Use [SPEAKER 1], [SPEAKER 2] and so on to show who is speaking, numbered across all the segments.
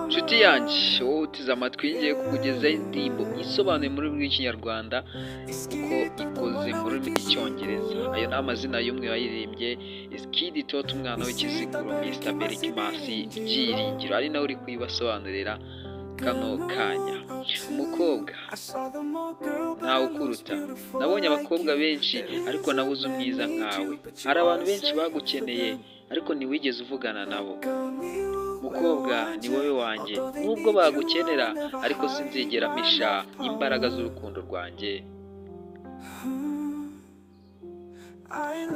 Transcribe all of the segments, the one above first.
[SPEAKER 1] Nshuti yanjye wowe uteze amatwi ngiye kukugezaho indirimbo isobanuye mu rurimi rw'ikinyarwanda kuko ikoze mu rurimi rw'icyongereza. Ayo ni amazina y'umwe wayiririmbye Skid Tot, umwana w'ikiziguro, Mr Berikmas Byiringiro, ari nawe uri kuyibasobanurira kano kanya. Umukobwa ntawe ukuruta. Nabonye abakobwa benshi ariko nabuze umwiza nkawe. Hari abantu benshi bagukeneye ariko ntiwigeze uvugana nabo. Mukobwa ni wowe wanjye, nubwo bagukenera ariko sinzigera mpisha imbaraga z'urukundo rwanjye.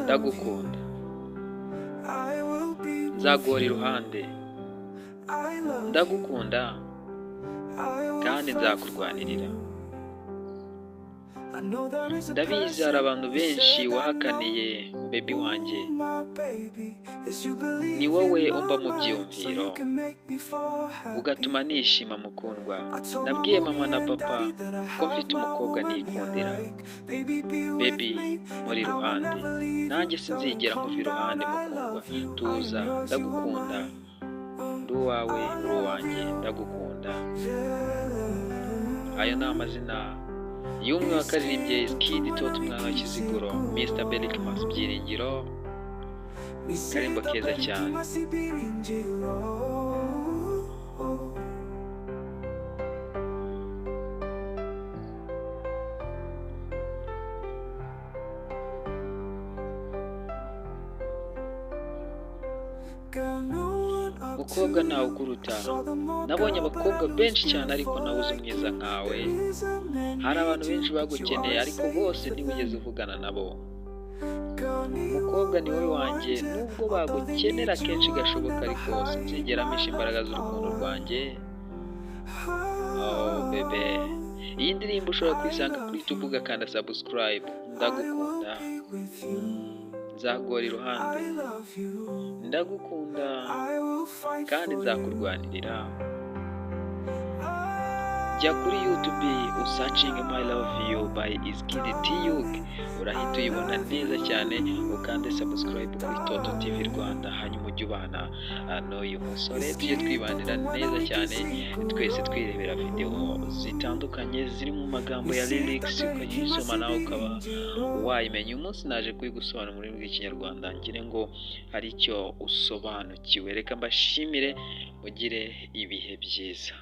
[SPEAKER 1] Ndagukunda, nzaguhora iruhande. Ndagukunda kandi nzakurwanirira. Ndabizi hari abantu benshi wahakaniye baby wanjye, ni wowe umba mu byiyumviro ugatuma nishima mukundwa. Nabwiye mama na papa ko mfite umukobwa nikundira. Baby muri iruhande, nanjye sinzigera nkuva iruhande mukundwa. Tuza, ndagukunda, ndi uwawe uri uwanjye, ndagukunda. Ayo ni amazina y'umwe wakaririmbye Skid Tot, umwana w'ikiziguro, Mr Berikmas Byiringiro. Karimbo keza cyane. Mukobwa ntawe ukuruta. Nabonye abakobwa benshi cyane ariko nabuze umwiza nkawe. Hari abantu benshi bagukeneye ariko bose ntiwigeze uvugana nabo. Mukobwa ni wowe wanjye, nubwo bagukenera kenshi gashoboka ariko sinzigera mpisha imbaraga z'urukundo rwanjye. Oh bebe, iyi ndirimbo ushobora kuyisanga kuri YouTube ugakanda subscribe. Ndagukunda, nzaguhora iruhande. Ndagukunda kandi nzakurwanirira. Jya kuri YouTube usearching My Love You by Skid Tot, urahita uyibona neza cyane. Ukande subscribe kuri Toto TV Rwanda, hanyuma ujye ubana n'uyu musore, tujye twibanira neza cyane, twese twirebera video zitandukanye ziri mu magambo ya lyrics, ukayisoma nawe ukaba wayimenya. Umunsi naje kuyigusobanura mu rurimi rw'ikinyarwanda, ngire ngo hari icyo usobanukiwe. Reka mbashimire, mugire ibihe byiza.